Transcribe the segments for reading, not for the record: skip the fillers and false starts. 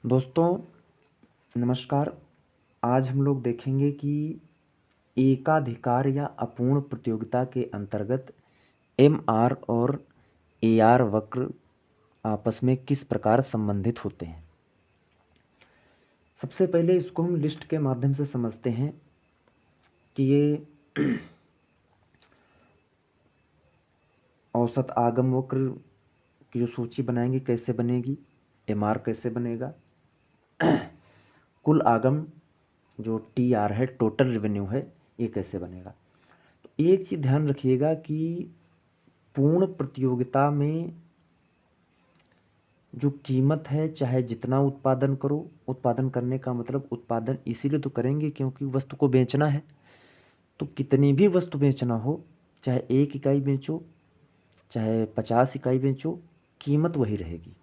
दोस्तों नमस्कार। आज हम लोग देखेंगे कि एकाधिकार या अपूर्ण प्रतियोगिता के अंतर्गत एमआर और एआर वक्र आपस में किस प्रकार संबंधित होते हैं। सबसे पहले इसको हम लिस्ट के माध्यम से समझते हैं कि ये औसत आगम वक्र की जो सूची बनाएंगे कैसे बनेगी, एमआर कैसे बनेगा, कुल आगम जो टीआर है, टोटल रेवेन्यू है, ये कैसे बनेगा। तो एक चीज़ ध्यान रखिएगा कि पूर्ण प्रतियोगिता में जो कीमत है, चाहे जितना उत्पादन करो, उत्पादन करने का मतलब उत्पादन इसीलिए तो करेंगे क्योंकि वस्तु को बेचना है। तो कितनी भी वस्तु बेचना हो, चाहे 1 इकाई बेचो चाहे 50 इकाई बेचो, कीमत वही रहेगी।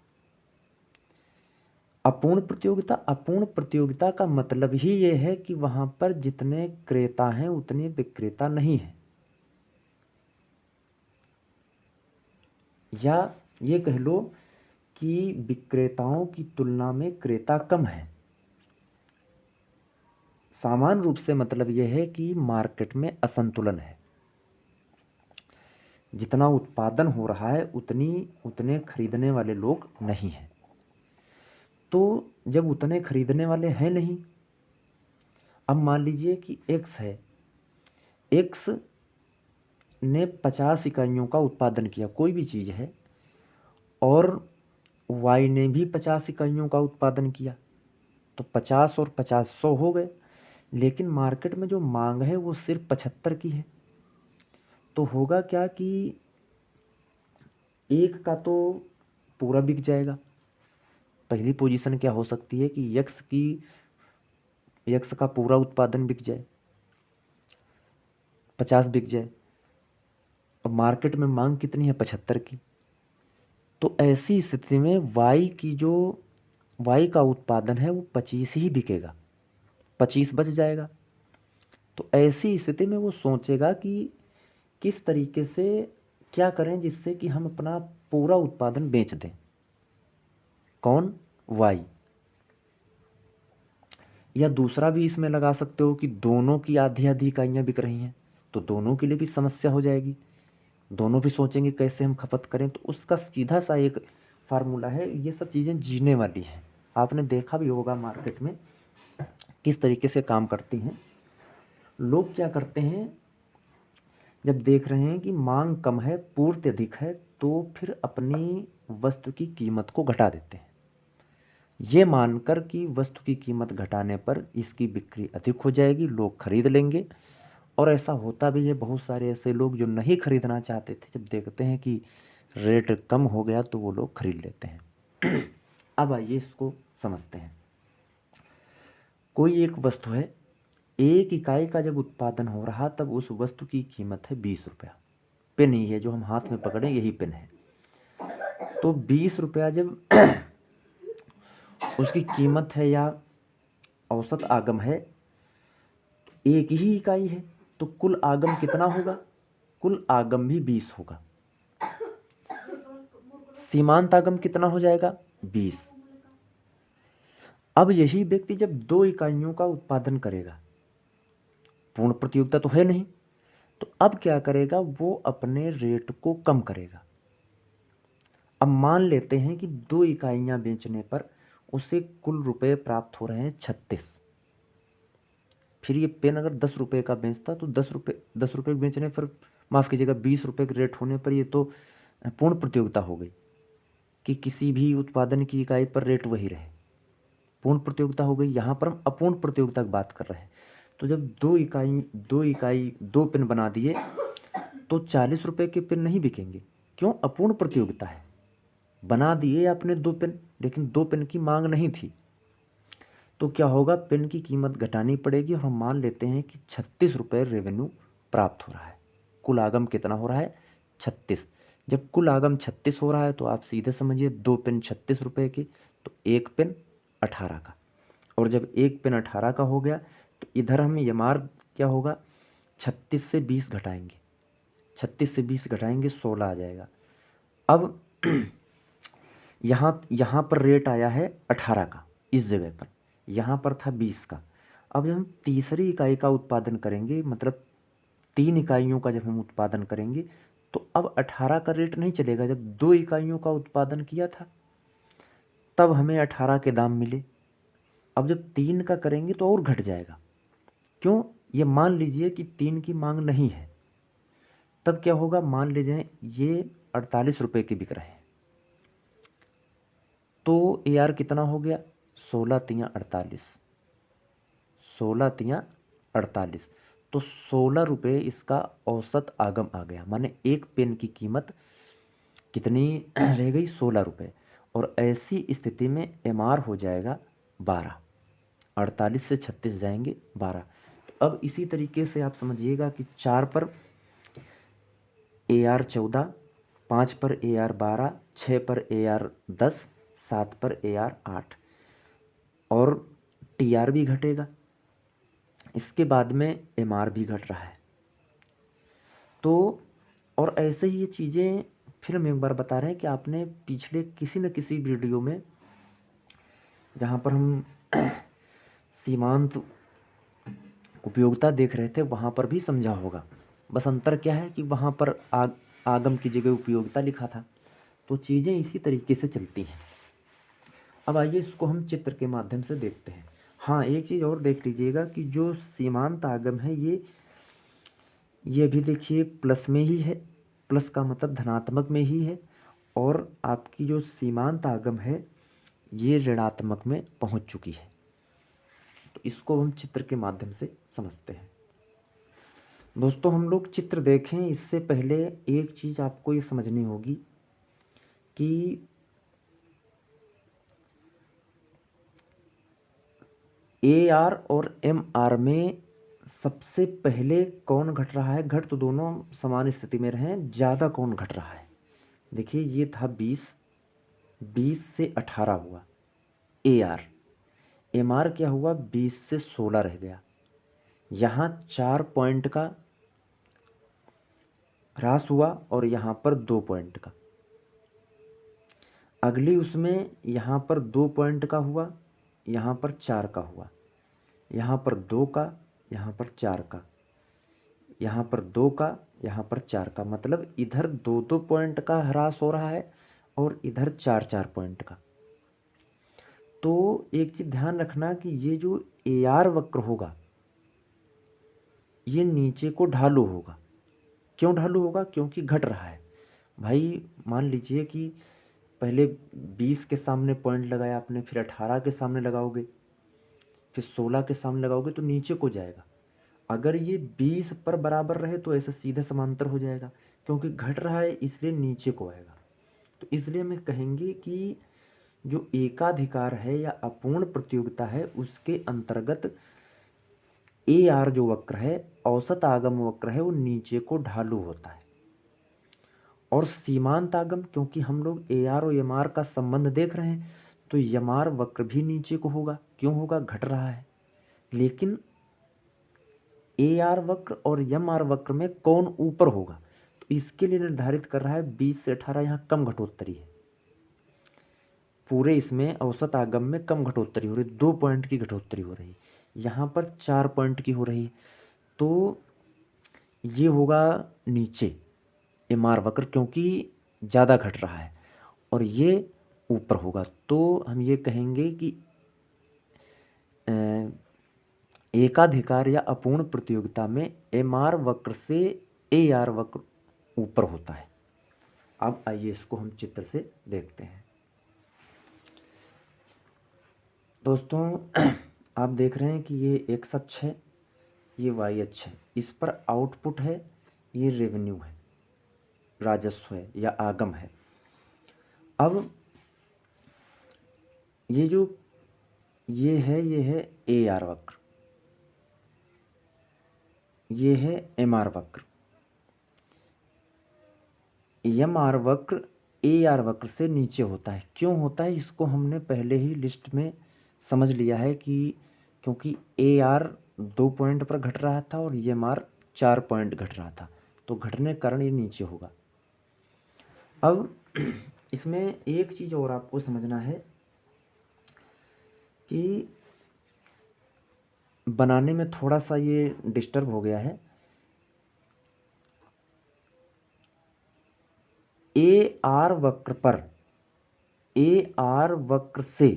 अपूर्ण प्रतियोगिता का मतलब ही ये है कि वहां पर जितने क्रेता हैं उतने विक्रेता नहीं है, या ये कह लो कि विक्रेताओं की तुलना में क्रेता कम है। सामान्य रूप से मतलब यह है कि मार्केट में असंतुलन है। जितना उत्पादन हो रहा है उतने खरीदने वाले लोग नहीं हैं। तो जब उतने खरीदने वाले हैं नहीं, अब मान लीजिए कि एक्स है, एक्स ने 50 इकाइयों का उत्पादन किया, कोई भी चीज़ है, और वाई ने भी 50 इकाइयों का उत्पादन किया, तो 50 और 50 100 हो गए। लेकिन मार्केट में जो मांग है वो सिर्फ 75 की है। तो होगा क्या कि एक का तो पूरा बिक जाएगा। पहली पोजीशन क्या हो सकती है कि यक्स का पूरा उत्पादन बिक जाए, 50 बिक जाए, और मार्केट में मांग कितनी है, 75 की। तो ऐसी स्थिति में वाई का उत्पादन है वो 25 ही बिकेगा, 25 बच जाएगा। तो ऐसी स्थिति में वो सोचेगा कि किस तरीके से क्या करें जिससे कि हम अपना पूरा उत्पादन बेच दें। कौन? वाई। या दूसरा भी इसमें लगा सकते हो कि दोनों की आधी आधी इकाइयाँ बिक रही हैं, तो दोनों के लिए भी समस्या हो जाएगी। दोनों भी सोचेंगे कैसे हम खपत करें। तो उसका सीधा सा एक फार्मूला है। ये सब चीज़ें जीने वाली हैं, आपने देखा भी होगा मार्केट में किस तरीके से काम करती हैं। लोग क्या करते हैं, जब देख रहे हैं कि मांग कम है, पूर्ति अधिक है, तो फिर अपनी वस्तु की कीमत को घटा देते हैं, ये मानकर कि वस्तु की कीमत घटाने पर इसकी बिक्री अधिक हो जाएगी, लोग खरीद लेंगे। और ऐसा होता भी है। बहुत सारे ऐसे लोग जो नहीं खरीदना चाहते थे, जब देखते हैं कि रेट कम हो गया तो वो लोग खरीद लेते हैं। अब आइए इसको समझते हैं। कोई एक वस्तु है, 1 इकाई का जब उत्पादन हो रहा तब उस वस्तु की कीमत है 20 रुपया। पेन ही है जो हम हाथ में पकड़े, यही पेन है। तो 20 रुपया जब उसकी कीमत है या औसत आगम है, तो 1 ही इकाई है, तो कुल आगम कितना होगा? कुल आगम भी 20 होगा। सीमांत आगम कितना हो जाएगा? 20। अब यही व्यक्ति जब 2 इकाइयों का उत्पादन करेगा, पूर्ण प्रतियोगिता तो है नहीं, तो अब क्या करेगा, वो अपने रेट को कम करेगा। अब मान लेते हैं कि 2 इकाइयां बेचने पर उसे कुल रुपए प्राप्त हो रहे हैं 36। फिर ये पेन अगर 10 रुपए का बेचता तो 10 रुपए बेचने पर, माफ कीजिएगा, 20 रुपए के रेट होने पर ये तो पूर्ण प्रतियोगिता हो गई कि किसी भी उत्पादन की इकाई पर रेट वही रहे, पूर्ण प्रतियोगिता हो गई। यहाँ पर हम अपूर्ण प्रतियोगिता की बात कर रहे हैं। तो जब 2 पेन बना दिए तो 40 रुपए के पेन नहीं बिकेंगे। क्यों? अपूर्ण प्रतियोगिता है। बना दिए आपने 2 पेन, लेकिन 2 पेन की मांग नहीं थी। तो क्या होगा, पेन की कीमत घटानी पड़ेगी। और हम मान लेते हैं कि 36 रुपये रेवेन्यू प्राप्त हो रहा है। कुल आगम कितना हो रहा है? 36। जब कुल आगम 36 हो रहा है तो आप सीधे समझिए 2 पेन 36 रुपये की, तो 1 पेन 18 का। और जब 1 पेन 18 का हो गया तो इधर हम एमआर क्या होगा, 36 से 20 घटाएंगे, 36 से 20 घटाएंगे 16 आ जाएगा। अब यहाँ पर रेट आया है 18 का, इस जगह पर, यहाँ पर था 20 का। अब जब हम तीसरी इकाई का उत्पादन करेंगे, मतलब 3 इकाइयों का जब हम उत्पादन करेंगे, तो अब 18 का रेट नहीं चलेगा। जब 2 इकाइयों का उत्पादन किया था तब हमें 18 के दाम मिले। अब जब 3 का करेंगे तो और घट जाएगा। क्यों? ये मान लीजिए कि 3 की मांग नहीं है, तब क्या होगा? मान लीजिए ये 48 रुपये के बिक रहे हैं, तो AR कितना हो गया? 16 तियाँ 48, 16 तियाँ 48, तो 16 रुपये इसका औसत आगम आ गया। माने एक पेन की कीमत कितनी रह गई? 16 रुपये। और ऐसी स्थिति में MR हो जाएगा 12। 48 से 36 जाएंगे 12। तो अब इसी तरीके से आप समझिएगा कि 4 पर AR 14, 5 पर AR 12, 6 पर AR 10, 7 पर AR 8, और TR भी घटेगा। इसके बाद में MR भी घट रहा है। तो और ऐसे ही ये चीज़ें फिर हम एक बार बता रहे हैं कि आपने पिछले किसी न किसी वीडियो में, जहाँ पर हम सीमांत उपयोगिता देख रहे थे, वहाँ पर भी समझा होगा। बस अंतर क्या है कि वहाँ पर आगम की जगह उपयोगिता लिखा था। तो चीज़ें इसी तरीके से चलती हैं। अब आइए इसको हम चित्र के माध्यम से देखते हैं। हाँ, एक चीज़ और देख लीजिएगा कि जो सीमांत आगम है ये भी देखिए प्लस में ही है। प्लस का मतलब धनात्मक में ही है। और आपकी जो सीमांत आगम है ये ऋणात्मक में पहुंच चुकी है। तो इसको हम चित्र के माध्यम से समझते हैं। दोस्तों, हम लोग चित्र देखें इससे पहले एक चीज़ आपको ये समझनी होगी कि AR और MR में सबसे पहले कौन घट रहा है? घट तो दोनों समान स्थिति में रहे, ज़्यादा कौन घट रहा है? देखिए ये था 20, 20 से 18 हुआ AR। MR क्या हुआ? 20 से 16 रह गया। यहाँ 4 पॉइंट का ह्रास हुआ और यहाँ पर 2 पॉइंट का। अगली उसमें यहाँ पर 2 पॉइंट का हुआ, यहाँ पर 4 का हुआ, यहाँ पर 2 का, यहाँ पर 4 का, यहाँ पर 2 का, यहाँ पर 4 का। मतलब इधर 2-2 पॉइंट का ह्रास हो रहा है और इधर 4-4 पॉइंट का। तो एक चीज़ ध्यान रखना कि ये जो AR वक्र होगा ये नीचे को ढालू होगा। क्यों ढालू होगा? क्योंकि घट रहा है। भाई मान लीजिए कि पहले 20 के सामने पॉइंट लगाया आपने, फिर 18 के सामने लगाओगे, फिर 16 के सामने लगाओगे, तो नीचे को जाएगा। अगर ये 20 पर बराबर रहे तो ऐसे सीधे समांतर हो जाएगा। क्योंकि घट रहा है इसलिए नीचे को आएगा। तो इसलिए हम कहेंगे कि जो एकाधिकार है या अपूर्ण प्रतियोगिता है उसके अंतर्गत AR जो वक्र है, औसत आगम वक्र है, वो नीचे को ढालू होता है। और सीमांत आगम, क्योंकि हम लोग AR और MR का संबंध देख रहे हैं, तो MR वक्र भी नीचे को होगा। क्यों होगा? घट रहा है। लेकिन AR वक्र और MR वक्र में कौन ऊपर होगा? तो इसके लिए निर्धारित कर रहा है 20 से 18। यहाँ कम घटोत्तरी है। पूरे इसमें औसत आगम में कम घटोत्तरी हो रही, 2 पॉइंट की घटोत्तरी हो रही। यहाँ पर 4 पॉइंट की हो रही। तो ये होगा नीचे MR वक्र, क्योंकि ज़्यादा घट रहा है, और ये ऊपर होगा। तो हम ये कहेंगे कि एकाधिकार या अपूर्ण प्रतियोगिता में MR वक्र से AR वक्र ऊपर होता है। अब आइए इसको हम चित्र से देखते हैं। दोस्तों, आप देख रहे हैं कि ये X अक्ष है, ये Y अक्ष है। इस पर आउटपुट है, ये रेवेन्यू है, राजस्व है या आगम है। अब ये जो ये है AR वक्र, ये है MR वक्र। MR वक्र AR वक्र से नीचे होता है। क्यों होता है? इसको हमने पहले ही लिस्ट में समझ लिया है कि क्योंकि AR 2 पॉइंट पर घट रहा था और MR 4 पॉइंट घट रहा था, तो घटने के कारण ये नीचे होगा। अब इसमें एक चीज़ और आपको समझना है कि बनाने में थोड़ा सा ये डिस्टर्ब हो गया है। ए आर वक्र से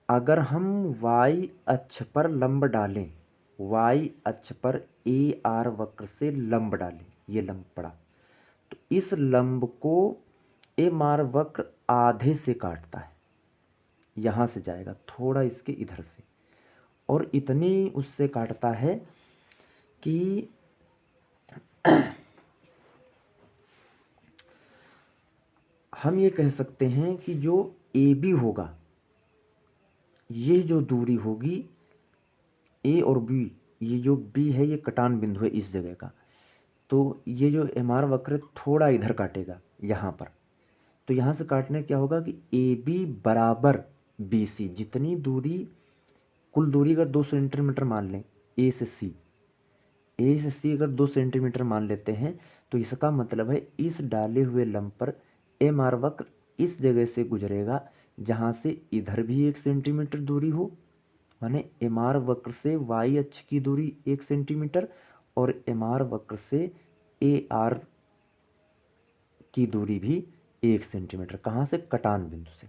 अगर हम y अक्ष पर लंब डालें, y अक्ष पर ए आर वक्र से लंब डालें, ये लंब पड़ा, तो इस लंब को एम आर वक्र आधे से काटता है, यहाँ से जाएगा थोड़ा इसके इधर से, और इतनी उससे काटता है कि हम ये कह सकते हैं कि जो ए बी होगा, ये जो दूरी होगी ए और बी, ये जो बी है ये कटान बिंदु है इस जगह का, तो ये जो एम आर वक्र थोड़ा इधर काटेगा यहाँ पर। तो यहाँ से काटने क्या होगा कि ए बी बराबर बी सी, जितनी दूरी, कुल दूरी अगर 2 सेंटीमीटर मान लें ए से सी अगर 2 सेंटीमीटर मान लेते हैं, तो इसका मतलब है इस डाले हुए लंब पर एम आर वक्र इस जगह से गुजरेगा जहाँ से इधर भी 1 सेंटीमीटर दूरी हो, माने एम आर वक्र से वाई अक्ष की दूरी 1 सेंटीमीटर और एम आर वक्र से ए आर की दूरी भी 1 सेंटीमीटर, कहाँ से, कटान बिंदु से।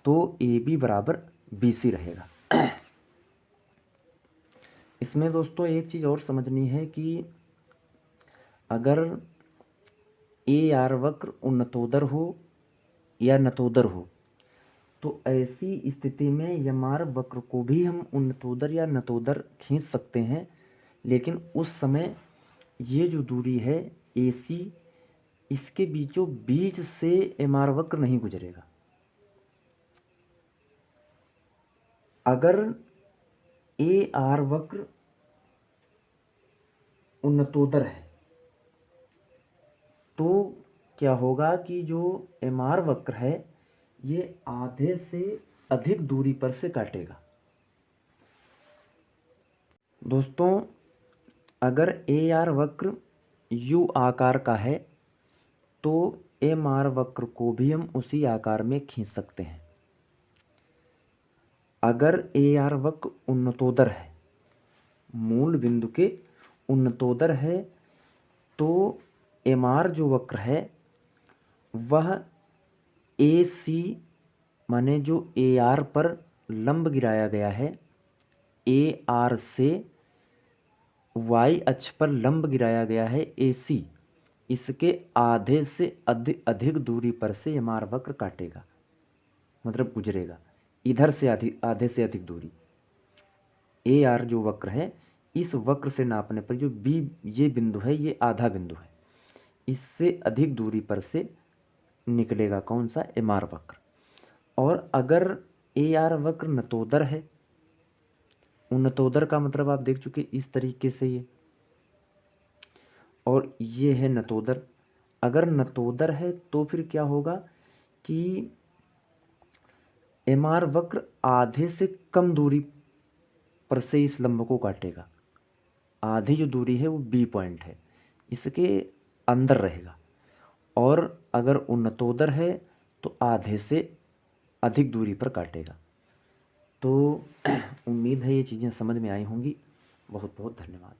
तो ए बी बराबर बी सी रहेगा। इसमें दोस्तों एक चीज़ और समझनी है कि अगर ए आर वक्र उन्नतोदर हो या नतोदर हो, तो ऐसी स्थिति में एम आर वक्र को भी हम उन्नतोदर या नतोदर खींच सकते हैं, लेकिन उस समय ये जो दूरी है ए सी, इसके बीचों बीच से एम आर वक्र नहीं गुजरेगा। अगर ए आर वक्र उन्नतोदर है तो क्या होगा कि जो एम आर वक्र है ये आधे से अधिक दूरी पर से काटेगा। दोस्तों अगर ए आर वक्र यू आकार का है तो एम आर वक्र को भी हम उसी आकार में खींच सकते हैं। अगर ए आर वक्र उन्नतोदर है, मूल बिंदु के उन्नतोदर है, तो एम आर जो वक्र है वह ए सी, माने जो ए आर पर लंब गिराया गया है, ए आर से वाई अक्ष पर लंब गिराया गया है ए सी, इसके आधे से अधिक दूरी पर से एम आर वक्र काटेगा, मतलब गुजरेगा इधर से आधे से अधिक दूरी। ए आर जो वक्र है, इस वक्र से नापने पर जो बी ये बिंदु है, ये आधा बिंदु है, इससे अधिक दूरी पर से निकलेगा कौन सा, एम आर वक्र। और अगर ए आर वक्र नतोदर है, उन्नतोदर का मतलब आप देख चुके इस तरीके से ये, और ये है नतोदर। अगर नतोदर है तो फिर क्या होगा कि एम आर वक्र आधे से कम दूरी पर से इस लंब को काटेगा, आधी जो दूरी है वो बी पॉइंट है, इसके अंदर रहेगा। और अगर उन्नतोदर है तो आधे से अधिक दूरी पर काटेगा। तो उम्मीद है ये चीज़ें समझ में आई होंगी। बहुत बहुत धन्यवाद।